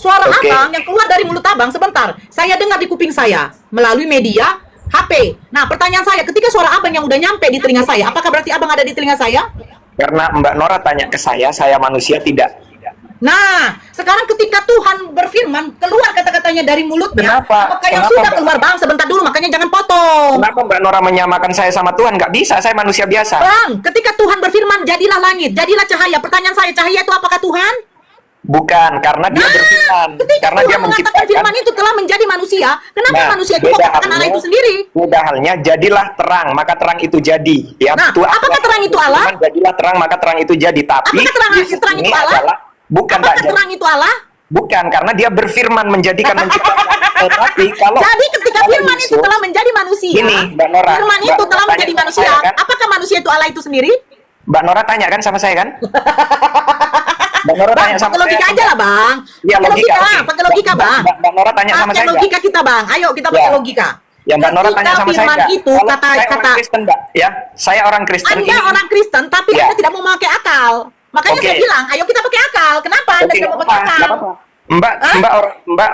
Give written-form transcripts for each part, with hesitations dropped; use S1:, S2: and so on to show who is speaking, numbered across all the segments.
S1: Suara abang yang keluar dari mulut abang, sebentar, saya dengar di kuping saya melalui media HP. Nah, pertanyaan saya, ketika suara abang yang udah nyampe di telinga saya, apakah berarti abang ada di telinga saya?
S2: Karena Mbak Nora tanya ke saya manusia tidak.
S1: Nah, sekarang ketika Tuhan berfirman, keluar kata-katanya dari mulutnya, apakah yang
S2: Kenapa,
S1: sudah
S2: Mbak?
S1: keluar? Bang, sebentar dulu, makanya jangan potong.
S2: Kenapa Mbak Nora menyamakan saya sama Tuhan? Nggak bisa, saya manusia biasa.
S1: Bang, ketika Tuhan berfirman, jadilah langit, jadilah cahaya. Pertanyaan saya, cahaya itu apakah Tuhan?
S2: Bukan, karena dia berfirman.
S1: Ketika
S2: Karena dia
S1: Tuhan mengatakan
S2: menciptakan.
S1: firman itu telah menjadi manusia, kenapa manusia itu
S2: beda
S1: mengatakan Allah itu sendiri?
S2: Beda halnya, jadilah terang, maka terang itu jadi. Ya,
S1: Nah,
S2: Tuhan,
S1: apakah terang itu Allah?
S2: Firman, jadilah terang, maka terang itu jadi. Tapi
S1: Apakah terang
S2: Yesus
S1: itu
S2: ini
S1: Allah?
S2: adalah bukan
S1: Apakah
S2: Mbak,
S1: terang itu Allah?
S2: bukan, karena dia berfirman menjadikan menciptakan. Tetapi kalau
S1: Jadi ketika
S2: kalau
S1: firman itu
S2: Yesus-
S1: telah menjadi manusia,
S2: Gini, Mbak Nora,
S1: firman
S2: Mbak
S1: itu
S2: Nora
S1: telah
S2: tanya
S1: menjadi
S2: sama
S1: manusia,
S2: saya, kan?
S1: apakah manusia itu Allah itu sendiri?
S2: Mbak Nora tanya kan sama saya kan? Mbak Nora
S1: Bang,
S2: tanya sama
S1: pakai logika
S2: saya.
S1: aja lah, Bang.
S2: Ya,
S1: Pakai
S2: logika,
S1: logika,
S2: oke.
S1: pakai logika, Bang.
S2: Mbak Nora tanya sama
S1: Pakai
S2: saya
S1: logika kita, Bang. Ayo kita pakai
S2: Ya.
S1: logika.
S2: Ya, Mbak Nora
S1: Ketika
S2: tanya sama saya
S1: firman
S2: nggak?
S1: itu
S2: Kalau
S1: kata
S2: saya orang Kristen, Mbak, ya, saya orang Kristen.
S1: Anda
S2: ini-
S1: orang Kristen, tapi
S2: Ya.
S1: Anda tidak mau memakai akal. Makanya
S2: Oke.
S1: saya bilang, ayo kita pakai akal. Kenapa Anda
S2: Oke,
S1: tidak mau
S2: nggak
S1: pakai
S2: apa-apa,
S1: akal?
S2: nggak apa-apa.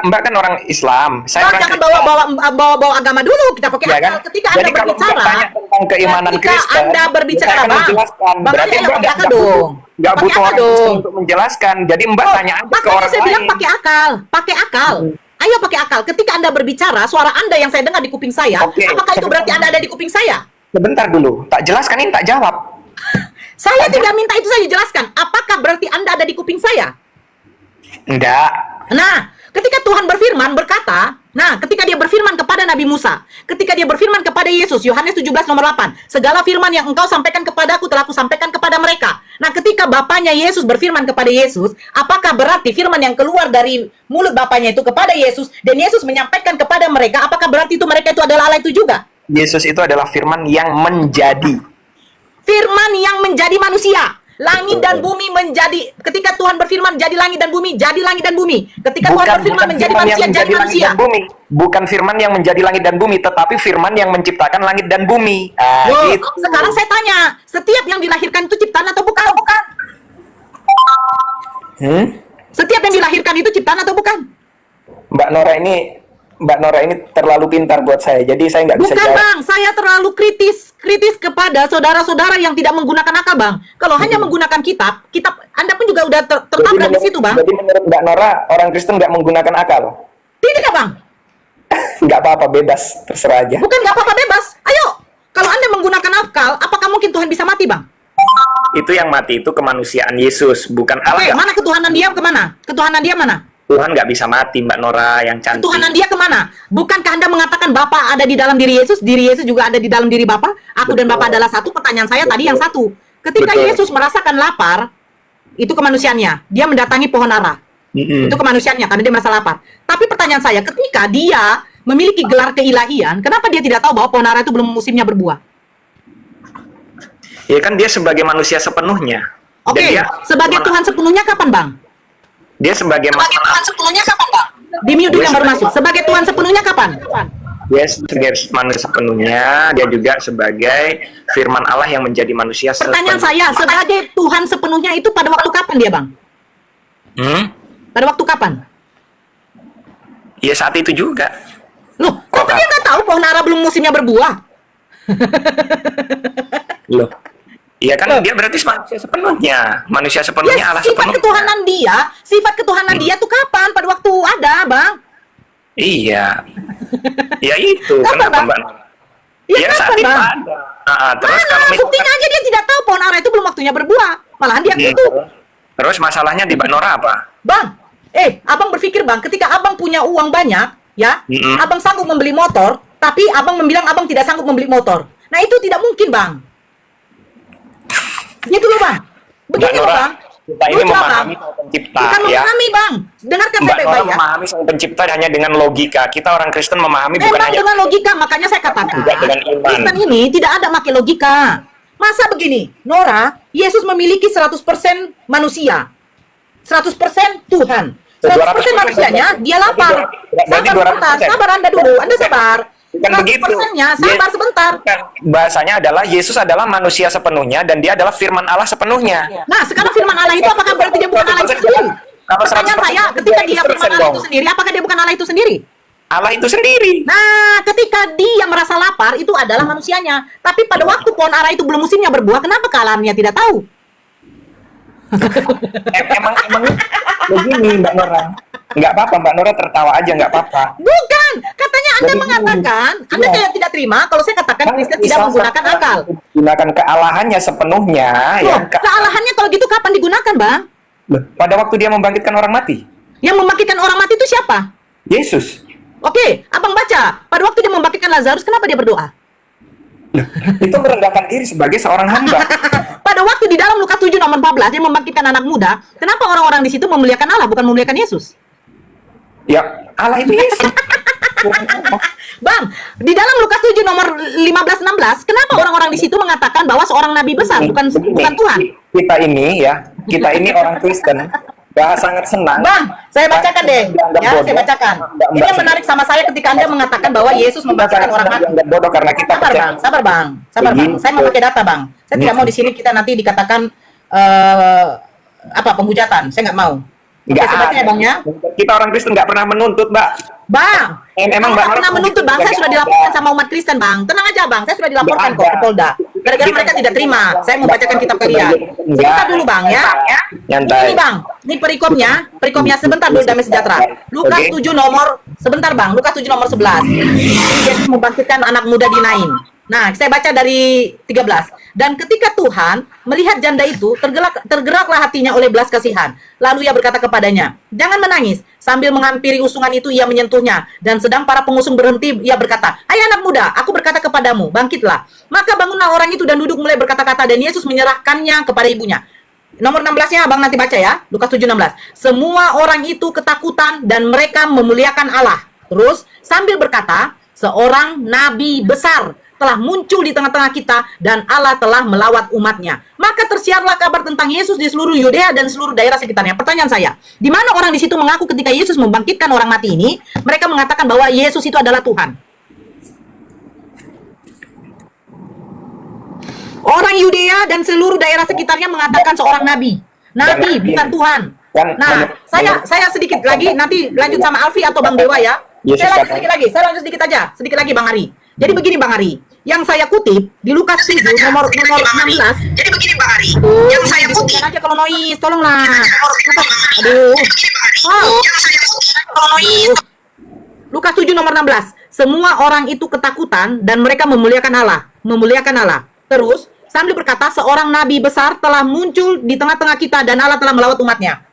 S2: Mbak kan orang Islam. Saya
S1: Bang,
S2: orang
S1: jangan
S2: Kristen.
S1: bawa agama dulu. Kita pakai
S2: Ya
S1: akal.
S2: kan?
S1: Ketika
S2: Jadi
S1: Anda
S2: kalau Mbak
S1: berbicara,
S2: tanya tentang keimanan
S1: ketika
S2: Kristen,
S1: Anda berbicara,
S2: saya akan
S1: Bang.
S2: menjelaskan.
S1: Bang,
S2: Berarti
S1: ayo
S2: Mbak
S1: pakai akal
S2: butuh,
S1: dong.
S2: nggak
S1: Pakai
S2: butuh
S1: akal
S2: orang Kristen
S1: dong.
S2: untuk menjelaskan. Jadi Mbak tanya aja ke
S1: Makanya
S2: orang
S1: saya bilang
S2: lain.
S1: pakai akal. Pakai akal. Ayo pakai akal. Ketika Anda berbicara, suara Anda yang saya dengar di kuping saya,
S2: Oke,
S1: apakah itu berarti Anda ada di kuping saya?
S2: Sebentar dulu, tak jelaskan ini tak jawab.
S1: Saya tidak minta itu saya jelaskan. Apakah berarti Anda ada di kuping saya?
S2: Enggak.
S1: Nah, ketika Tuhan berfirman berkata, ketika dia berfirman kepada Nabi Musa, ketika dia berfirman kepada Yesus, Yohanes 17 nomor 8, segala firman yang engkau sampaikan kepadaku telah aku sampaikan kepada mereka. Nah, ketika bapaknya Yesus berfirman kepada Yesus, apakah berarti firman yang keluar dari mulut bapaknya itu kepada Yesus, dan Yesus menyampaikan kepada mereka, apakah berarti itu mereka itu adalah Allah itu juga?
S2: Yesus itu adalah firman yang menjadi.
S1: Firman yang menjadi manusia. Langit dan bumi menjadi, ketika Tuhan berfirman jadi langit dan bumi, jadi langit dan bumi. Ketika Tuhan berfirman menjadi
S2: firman
S1: manusia,
S2: yang
S1: jadi
S2: menjadi langit
S1: manusia.
S2: dan bumi. Bukan firman yang menjadi langit dan bumi, tetapi firman yang menciptakan langit dan bumi.
S1: Loh,
S2: Gitu.
S1: sekarang saya tanya, setiap yang dilahirkan itu ciptaan atau bukan? Bukan. Setiap yang dilahirkan itu ciptaan atau bukan?
S2: Mbak Nora ini terlalu pintar buat saya, jadi saya nggak bisa
S1: Bukan,
S2: jawab.
S1: Bang. Saya terlalu kritis kepada saudara-saudara yang tidak menggunakan akal, Bang. Kalau hanya menggunakan kitab Anda pun juga udah tertabrak di situ, Bang.
S2: Jadi menurut Mbak Nora, orang Kristen nggak menggunakan akal?
S1: Tidak, Bang.
S2: Nggak apa-apa, bebas, terserah aja.
S1: Bukan nggak apa-apa, bebas. Ayo. Kalau Anda menggunakan akal, apakah mungkin Tuhan bisa mati, Bang?
S2: Itu yang mati itu kemanusiaan Yesus, bukan Allah.
S1: Oke, mana ketuhanan dia kemana? Ketuhanan dia mana?
S2: Tuhan nggak bisa mati, Mbak Nora yang cantik.
S1: Ketuhanan dia kemana? Bukankah Anda mengatakan Bapa ada di dalam diri Yesus juga ada di dalam diri Bapa? Aku dan Bapa adalah satu. Pertanyaan saya tadi yang satu. Ketika
S2: Betul.
S1: Yesus merasakan lapar, itu kemanusiaannya. Dia mendatangi pohon ara. Itu kemanusiaannya karena dia merasa lapar. Tapi pertanyaan saya, ketika dia memiliki gelar keilahian, kenapa dia tidak tahu bahwa pohon ara itu belum musimnya berbuah?
S2: Ya kan dia sebagai manusia sepenuhnya.
S1: Oke,
S2: Dan dia
S1: sebagai Tuhan sepenuhnya kapan, Bang?
S2: Dia sebagai
S1: Tuhan sepenuhnya kapan, Bang? Di mute dulu yang baru masuk. Sebagai Tuhan sepenuhnya kapan?
S2: Dia sebagai manusia sepenuhnya, dia juga sebagai firman Allah yang menjadi manusia
S1: Pertanyaan saya, sebagai Tuhan sepenuhnya itu pada waktu kapan dia, Bang? Pada waktu kapan?
S2: Ya saat itu juga.
S1: Loh, tapi dia nggak tahu pohon ara belum musimnya berbuah.
S2: Loh. Iya kan dia berarti manusia sepenuhnya. Manusia sepenuhnya
S1: Ya,
S2: Allah
S1: sifat
S2: sepenuhnya.
S1: ketuhanan dia tuh kapan? Pada waktu ada, Bang.
S2: Iya. Ya itu
S1: Kapan,
S2: kenapa
S1: Bang?
S2: Mbak?
S1: Ya,
S2: saat
S1: kapan,
S2: itu
S1: Bang?
S2: ada. Terus
S1: Mana?
S2: kalau
S1: Buktinya aja dia tidak tahu pohon ara itu belum waktunya berbuah. Malahan dia
S2: Iya.
S1: kutuk.
S2: Terus masalahnya di Mbak Nora apa?
S1: Bang, abang berpikir, Bang, ketika abang punya uang banyak, ya, abang sanggup membeli motor, tapi abang bilang abang tidak sanggup membeli motor. Nah, itu tidak mungkin, Bang. Gitu loh, Bang. Begini loh, Bang.
S2: Kita ini
S1: Lucu, Bang.
S2: memahami sang pencipta,
S1: Bukan
S2: ya.
S1: memahami, Bang. Dengarkan
S2: Mbak
S1: saya
S2: Nora
S1: baik-baik ya.
S2: memahami sang pencipta hanya dengan logika. Kita orang Kristen memahami bukan
S1: Memang
S2: hanya
S1: dengan logika, makanya saya katakan
S2: Juga dengan iman.
S1: Kristen ini tidak ada pakai logika. Masa begini, Nora, Yesus memiliki 100% manusia, 100% Tuhan, 100% manusianya, dia lapar.
S2: Berarti
S1: Sabar sebentar,
S2: 200%.
S1: sabar Anda dulu, Anda sabar.
S2: Bukan begitu.
S1: 100%-nya, sabar sebentar.
S2: Bukan. Bahasanya adalah Yesus adalah manusia sepenuhnya dan dia adalah firman Allah sepenuhnya.
S1: Nah, sekarang firman Allah itu apakah berarti dia bukan Allah itu sendiri?
S2: Kalau
S1: Pertanyaan
S2: 100%
S1: saya,
S2: berarti
S1: ketika dia
S2: 200%
S1: firman Allah
S2: dong.
S1: itu sendiri, apakah dia bukan Allah itu sendiri?
S2: Allah itu sendiri.
S1: Nah, ketika dia merasa lapar, itu adalah manusianya. Tapi pada waktu pohon ara itu belum musimnya berbuah, kenapa kealahannya tidak tahu?
S2: Emang begini Mbak Nora. Nggak apa-apa Mbak Nora, tertawa aja nggak apa-apa.
S1: Bukan, katanya Anda
S2: Jadi,
S1: mengatakan, Anda
S2: iya.
S1: kayak tidak terima kalau saya katakan Kristen tidak
S2: Bisa
S1: menggunakan akal.
S2: Gunakan kealahannya sepenuhnya.
S1: Loh,
S2: Ya,
S1: kealahannya kalau gitu kapan digunakan, Bang?
S2: pada waktu dia membangkitkan orang mati.
S1: Yang membangkitkan orang mati itu siapa?
S2: Yesus.
S1: Oke, abang baca. Pada waktu dia membangkitkan Lazarus, kenapa dia berdoa?
S2: Itu merendahkan diri sebagai seorang hamba.
S1: Pada waktu di dalam Lukas 7 nomor 14, dia membangkitkan anak muda, kenapa orang-orang di situ memuliakan Allah, bukan memuliakan Yesus?
S2: Ya, Allah itu Yesus.
S1: Bang, di dalam Lukas 7 nomor 15-16, kenapa orang-orang di situ mengatakan bahwa seorang nabi besar, bukan Tuhan?
S2: Kita ini orang Kristen, sangat senang.
S1: Bang, saya bacakan deh. Ya, saya bacakan. Ini yang menarik sama saya ketika Anda mengatakan bahwa Yesus membangkitkan orang mati.
S2: Bodoh karena kita
S1: Sabar, Bang. Sabar, Bang. Sabar, Bang. Saya mau pakai data, Bang. Saya tidak mau di sini kita nanti dikatakan penghujatan. Saya nggak mau. Oke, saya baca ya, Bang ya.
S2: Kita orang Kristen nggak pernah menuntut, Mbak.
S1: Bang,
S2: Emang
S1: saya
S2: Mbak
S1: pernah menuntut, Bang. Saya sudah dilaporkan sama umat Kristen, Bang. Tenang aja, Bang. Saya sudah dilaporkan kok ke Polda. Gara-gara mereka tidak terima. Saya membacakan kitab kalian. Sebentar dulu, Bang ya.
S2: Nyantai.
S1: Ini, Bang. Ini perikomnya sebentar dulu, damai sejahtera. Lukas 7 nomor sebentar, Bang. Lukas 7 nomor 11. Yesus membangkitkan anak muda di Nain. Nah, saya baca dari 13. Dan ketika Tuhan melihat janda itu, tergeraklah hatinya oleh belas kasihan. Lalu ia berkata kepadanya, "Jangan menangis." Sambil menghampiri usungan itu, ia menyentuhnya. Dan sedang para pengusung berhenti, ia berkata, "Hai anak muda, aku berkata kepadamu, bangkitlah." Maka bangunlah orang itu dan duduk mulai berkata-kata, dan Yesus menyerahkannya kepada ibunya. Nomor 16-nya Abang nanti baca ya, Lukas 7:16. Semua orang itu ketakutan dan mereka memuliakan Allah. Terus sambil berkata, "Seorang nabi besar telah muncul di tengah-tengah kita dan Allah telah melawat umatnya." Maka tersiarlah kabar tentang Yesus di seluruh Yudea dan seluruh daerah sekitarnya. Pertanyaan saya, di mana orang di situ mengaku ketika Yesus membangkitkan orang mati ini, mereka mengatakan bahwa Yesus itu adalah Tuhan? Orang Yudea dan seluruh daerah sekitarnya mengatakan seorang nabi, bukan Tuhan. Nah, saya sedikit lagi, nanti lanjut sama Alfi atau Bang Dewa ya. Saya lanjut sedikit lagi Bang Ari. Jadi begini Bang Ari, yang saya kutip di Lukas 7 nomor 16. Jadi begini Bang Ari, yang saya kutip aja kalau noise, tolonglah. Lukas 7 nomor 16. Semua orang itu ketakutan dan mereka memuliakan Allah. Terus sambil berkata, seorang nabi besar telah muncul di tengah-tengah kita dan Allah telah melawat umatnya.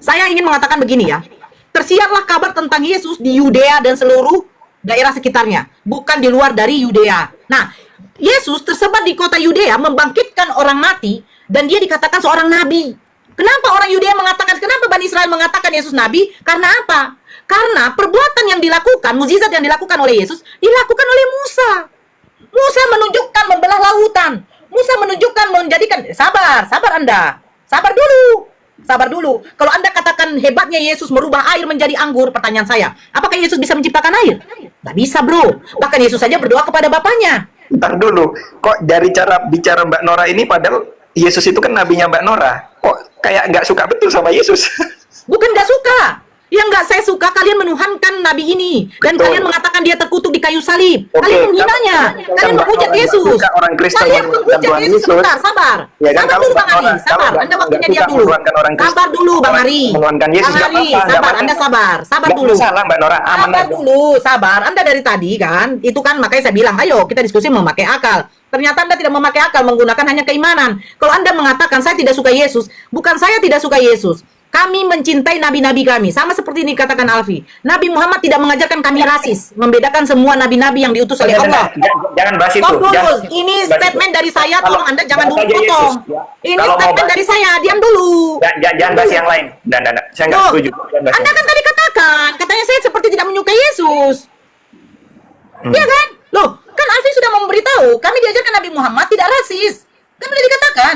S1: Saya ingin mengatakan begini ya. Tersiarlah kabar tentang Yesus di Yudea dan seluruh daerah sekitarnya, bukan di luar dari Yudea. Nah, Yesus tersebar di kota Yudea membangkitkan orang mati dan dia dikatakan seorang nabi. Kenapa orang Yudea mengatakan, kenapa Bani Israel mengatakan Yesus nabi? Karena apa? Karena perbuatan yang dilakukan, mukjizat yang dilakukan oleh Yesus dilakukan oleh Musa. Musa menunjukkan membelah lautan. Musa menunjukkan menjadikan, sabar Anda. Sabar dulu. Kalau Anda katakan hebatnya Yesus merubah air menjadi anggur, pertanyaan saya, apakah Yesus bisa menciptakan air? Nggak bisa, bro. Bahkan Yesus saja berdoa kepada Bapaknya.
S2: Ntar dulu, kok dari cara bicara Mbak Nora ini, padahal Yesus itu kan nabinya Mbak Nora, kok kayak nggak suka betul sama Yesus?
S1: Bukan nggak suka. Yang nggak saya suka, kalian menuhankan nabi ini. Dan
S2: Betul.
S1: kalian mengatakan dia terkutuk di kayu salib.
S2: Oke,
S1: Kalian menghinanya. Kalian menghujat Yesus.
S2: Orang Kristen
S1: Kalian menghujat Yesus. Sebentar, sabar.
S2: Ya, kan,
S1: Sabar
S2: kalau
S1: dulu Bang
S2: Mbak
S1: Ari.
S2: Nora-
S1: Sabar,
S2: kalau
S1: Anda
S2: Mbak
S1: waktunya
S2: nggak
S1: diam
S2: suka
S1: dulu.
S2: menuhankan orang Kristen,
S1: Sabar dulu Bang Ari.
S2: menuhankan Yesus,
S1: Bang
S2: nggak
S1: Ari,
S2: apa-apa, nggak
S1: sabar.
S2: apa-apa.
S1: Anda sabar. Sabar
S2: Nggak
S1: dulu.
S2: masalah Mbak Nora, aman
S1: Sabar
S2: aja.
S1: dulu, sabar. Anda dari tadi kan, itu kan makanya saya bilang, ayo kita diskusi memakai akal. Ternyata Anda tidak memakai akal, menggunakan hanya keimanan. Kalau Anda mengatakan saya tidak suka Yesus, bukan saya tidak suka Yesus. Kami mencintai nabi-nabi kami. Sama seperti ini dikatakan Alfi. Nabi Muhammad tidak mengajarkan kami rasis, membedakan semua nabi-nabi yang diutus oleh Allah.
S2: Jangan bahas itu.
S1: Stop dulu.
S2: Jangan-
S1: Ini
S2: bahas
S1: statement
S2: itu.
S1: dari saya.
S2: Kalau-
S1: Tolong Anda jangan dulu
S2: bahas aja
S1: potong.
S2: Yesus, ya.
S1: Ini
S2: Kalau mau
S1: statement
S2: bahas-
S1: dari saya. Diam dulu.
S2: Jangan bahas yang lain. Dan saya nggak
S1: Loh,
S2: setuju. Jangan bahas
S1: Anda
S2: yang
S1: kan tadi katakan, katanya saya seperti tidak menyukai Yesus. Iya kan? Loh, kan Alfi sudah memberitahu, kami diajarkan Nabi Muhammad tidak rasis. Kan sudah dikatakan.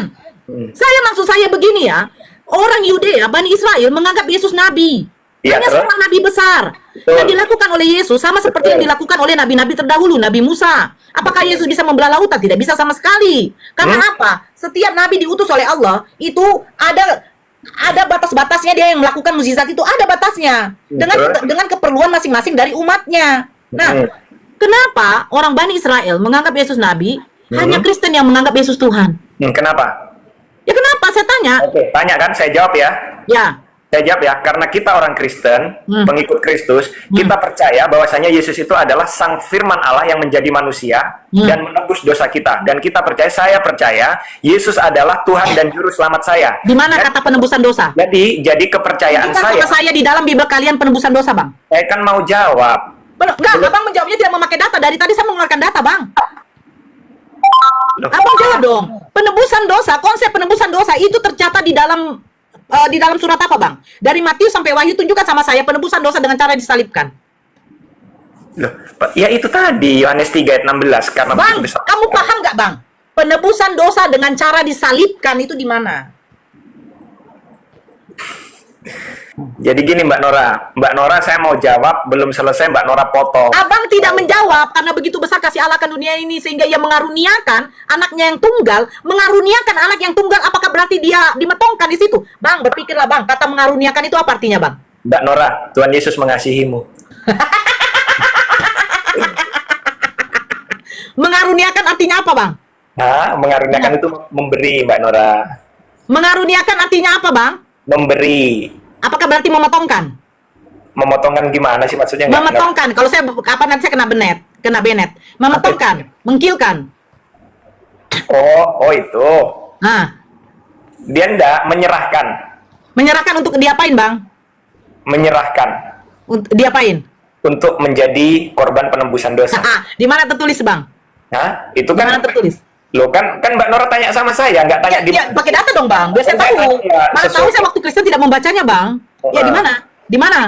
S1: Maksud saya begini ya, orang Yudea, Bani Israel menganggap Yesus nabi.
S2: Iya,
S1: Hanya
S2: terus?
S1: seorang nabi besar.
S2: Betul.
S1: Yang dilakukan oleh Yesus sama seperti yang dilakukan oleh nabi-nabi terdahulu, Nabi Musa. Apakah Yesus bisa membelah lautan? Tidak bisa sama sekali. Karena apa? Setiap nabi diutus oleh Allah itu ada Ada batas-batasnya dia yang melakukan mukjizat itu, ada batasnya. Dengan keperluan masing-masing dari umatnya. Nah, kenapa orang Bani Israel menganggap Yesus nabi, hanya Kristen yang menganggap Yesus Tuhan?
S2: Kenapa?
S1: Ya kenapa? Saya tanya.
S2: Oke, tanya kan, saya jawab ya.
S1: Ya.
S2: Saya jawab ya, karena kita orang Kristen, pengikut Kristus, kita percaya bahwasanya Yesus itu adalah sang firman Allah yang menjadi manusia dan menebus dosa kita. Dan kita percaya, saya percaya, Yesus adalah Tuhan dan Juru Selamat saya.
S1: Di mana kata penebusan dosa?
S2: Jadi kepercayaan
S1: Bukan sama saya di dalam Bible kalian penebusan dosa, Bang.
S2: Saya kan mau jawab.
S1: Enggak, Abang menjawabnya tidak memakai data. Dari tadi saya mengeluarkan data, Bang.
S2: Loh.
S1: Abang jawab dong. Penebusan dosa, konsep penebusan dosa itu tercatat di dalam surat apa, Bang? Dari Matius sampai Wahyu, tunjukkan sama saya penebusan dosa dengan cara disalibkan.
S2: Loh, ya itu tadi Yohanes 3 ayat 16 karena
S1: Bang,
S2: begitu besar.
S1: kamu paham nggak, Bang? Penebusan dosa dengan cara disalibkan itu di mana?
S2: Jadi gini Mbak Nora saya mau jawab, belum selesai Mbak Nora potong.
S1: Abang tidak menjawab karena begitu besar kasih Allah akan dunia ini sehingga ia mengaruniakan anaknya yang tunggal, mengaruniakan anak yang tunggal, apakah berarti dia dimetongkan di situ? Bang, berpikirlah Bang, kata mengaruniakan itu apa artinya, Bang?
S2: Mbak Nora, Tuhan Yesus mengasihimu.
S1: Mengaruniakan artinya apa, Bang?
S2: Mengaruniakan itu memberi, Mbak Nora.
S1: Mengaruniakan artinya apa, Bang?
S2: Memberi.
S1: Apakah berarti memotongkan?
S2: Memotongkan gimana sih maksudnya?
S1: Memotongkan. Kalau saya nanti saya kena benet. Memotongkan, mengkilkan.
S2: Oh itu.
S1: Nah,
S2: dia enggak menyerahkan.
S1: Menyerahkan untuk diapain, Bang?
S2: Menyerahkan.
S1: Untuk diapain?
S2: Untuk menjadi korban penebusan dosa.
S1: Di mana tertulis, Bang?
S2: Itu kan.
S1: Di mana tertulis?
S2: Loh kan Mbak Nora tanya sama saya, nggak tanya di.
S1: Ya, pakai data dong, Bang. Biar saya tahu. Mana tahu saya waktu Kristen tidak membacanya, Bang. Ya di mana? Di mana?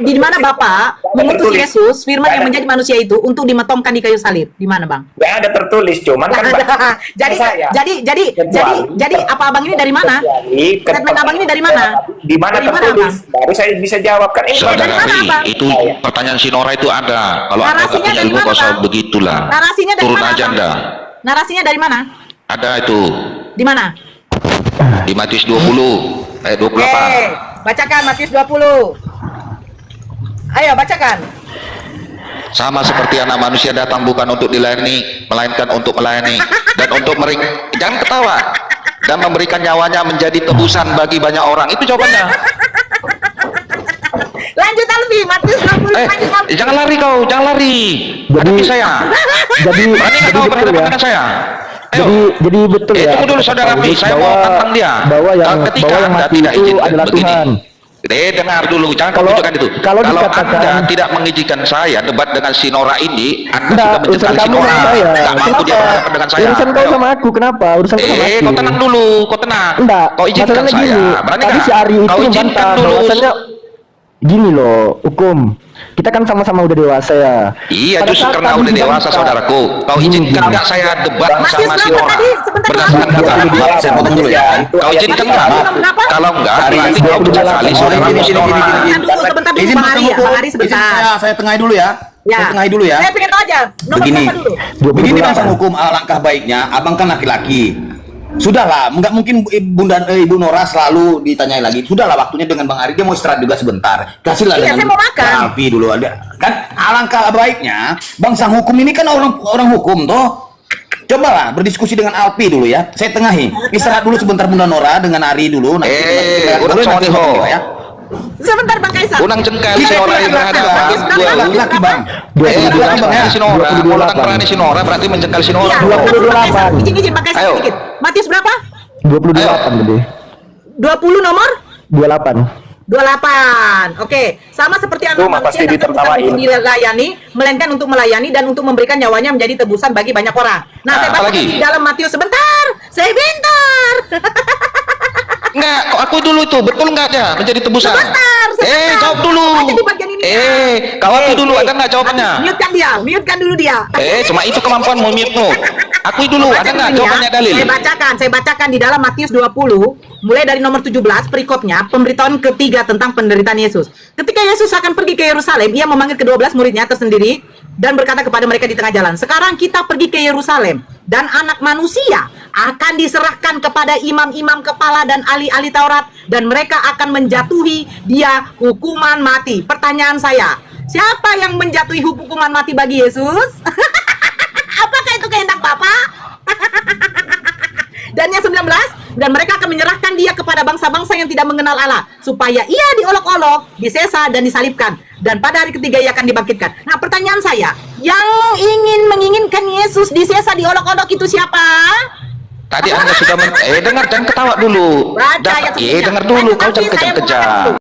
S1: Di mana Bapak mengutus Yesus, firman yang menjadi manusia itu untuk dimetongkan di kayu salib? Di mana, Bang?
S2: Nggak ada tertulis, cuman kan
S1: jadi apa Abang ini dari mana? Statement Abang ini dari mana?
S2: Di mana tertulis? Baru saya bisa jawab kan.
S3: Saudara Ri, itu pertanyaan si Nora itu ada. Kalau Anda nggak punya ilmu, kau usah begitulah.
S1: Narasinya dari
S3: Turun
S1: mana,
S3: aja
S1: Bang?
S3: Anda.
S1: Narasinya dari mana?
S3: Ada itu.
S1: Di mana?
S3: Di Matius 20 ayat 28.
S1: Bacakan Matius 20. Ayo bacakan.
S3: Sama seperti anak manusia datang bukan untuk dilayani, melainkan untuk melayani dan untuk jangan ketawa, dan memberikan nyawanya menjadi tebusan bagi banyak orang. Itu jawabannya.
S1: Lanjut Alfi, Matius 20.
S3: Jangan lari kau, jangan lari. Hadapi saya. Berani nggak kau berhadapan dengan saya?
S4: Jadi betul ya.
S3: Tunggu dulu saudara Pi, saya mau tantang dia.
S4: Bahwa yang mati
S3: tidak
S4: itu
S3: izinkan
S4: adalah
S3: begini.
S4: Tuhan.
S3: Dengar dulu, jangan kau tunjukkan itu.
S4: Kalau
S3: Anda tidak mengizinkan saya debat dengan si Nora ini, Anda
S4: Enggak,
S3: sudah
S4: urusan
S3: menjegal si
S4: kamu
S3: Nora.
S4: sama saya.
S3: Tidak mampu dia berhadapan dengan saya.
S4: Urusan kau
S3: Ayo.
S4: sama aku, kenapa? Urusan kau sama aku.
S3: Kau tenang dulu, kau tenang.
S4: Enggak,
S3: Kau izinkan
S4: masalahnya
S3: saya.
S4: gini.
S3: Berani
S4: Tadi
S3: nggak?
S4: si Ari itu
S3: Kau izinkan
S4: membantah
S3: dulu.
S4: bahwasannya gini loh, hukum. Kita kan sama-sama udah dewasa ya.
S3: Iya,
S4: Pada
S3: justru
S4: saat
S3: karena
S4: tadi
S3: udah dewasa
S4: dibantah.
S3: saudaraku. Kau izinkan nggak saya debat
S1: Matius
S3: sama si
S1: berapa
S3: Nora?
S1: tadi? Sebentar,
S3: Berdasarkan
S1: Bang.
S3: data.
S2: Saya potong dulu ya.
S3: Kau izinkan nggak?
S1: Berapa?
S3: Kalau enggak, berarti kau
S4: 28.
S3: sekali saudara
S2: Sini,
S3: si
S2: sini,
S3: Nora.
S1: Sebentar dulu Bang Ari ya, Bang Ari sebentar.
S5: Saya tengahi dulu ya.
S1: Ya.
S5: Saya tengahi dulu ya.
S1: Saya pengen tahu aja. Nomor
S5: Begini.
S1: berapa dulu?
S5: Begini
S4: 28.
S5: Bang Sang Hukum, alangkah baiknya abang kan laki-laki. Sudahlah, nggak mungkin Ibu Nora selalu ditanyai lagi. Sudahlah, waktunya dengan Bang Ari, dia mau istirahat juga sebentar. Kasihlah
S1: Iya, saya mau makan.
S5: Bang Alfi dulu ada. Kan alangkah baiknya Bang Sang Hukum ini kan orang hukum toh. Cobalah berdiskusi dengan Alfi dulu ya. Saya tengahi. Istirahat dulu sebentar Bunda Nora dengan Ari dulu.
S3: Unang
S5: nanti
S3: sorry ho.
S5: ya.
S1: Sebentar Bang Kaisar.
S3: Unang jengkel
S1: Iya,
S3: si Nora
S1: iya,
S3: yang berhadapan.
S1: Matius berapa?
S5: Laki-laki Bang.
S3: Berani
S5: Bang ya.
S3: si Nora. Kalau datang berani si Nora berarti menjengkel si Nora.
S1: Iya,
S4: 28.
S1: Izin Bang Kaisar
S3: Ayo.
S1: sedikit. Matius berapa?
S4: 28 gede.
S1: 20 nomor?
S4: 28.
S1: 28. Oke, sama seperti anak
S2: Itu mah
S1: manusia
S2: pasti
S1: datang bukan
S2: ditertawain.
S1: untuk dilayani, melainkan untuk melayani dan untuk memberikan nyawanya menjadi tebusan bagi banyak orang. Nah, saya baca
S3: apalagi?
S1: di dalam Matius sebentar. Saya bentar.
S3: Enggak, kok aku dulu itu betul enggak dia menjadi tebusan?
S1: Sebentar.
S3: Jawab dulu.
S1: Baca di bagian ini.
S3: Kau aku dulu ada enggak jawabannya?
S1: Mute-kan dulu dia.
S3: Cuma itu kemampuanmu mute-mu. Akui dulu, ada
S1: Baca
S3: nggak
S1: dulu ya.
S3: jawabannya dalil?
S1: Saya bacakan di dalam Matius 20, mulai dari nomor 17, perikopnya, pemberitahuan ketiga tentang penderitaan Yesus. Ketika Yesus akan pergi ke Yerusalem, ia memanggil ke-12 muridnya tersendiri, dan berkata kepada mereka di tengah jalan, sekarang kita pergi ke Yerusalem, dan anak manusia akan diserahkan kepada imam-imam kepala dan ahli-ahli Taurat, dan mereka akan menjatuhi dia hukuman mati. Pertanyaan saya, siapa yang menjatuhi hukuman mati bagi Yesus? Apakah itu kehendak Bapa? Dan yang 19, dan mereka akan menyerahkan dia kepada bangsa-bangsa yang tidak mengenal Allah, supaya ia diolok-olok, disesa, dan disalibkan, dan pada hari ketiga ia akan dibangkitkan. Nah, pertanyaan saya, yang menginginkan Yesus disesa, diolok-olok itu siapa?
S3: Tadi Anda sudah dengar, jangan ketawa dulu.
S1: Baca ayat sebelumnya.
S3: Dengar dulu, kau
S1: Tapi
S3: jangan
S1: saya mau
S3: kejam-kejam.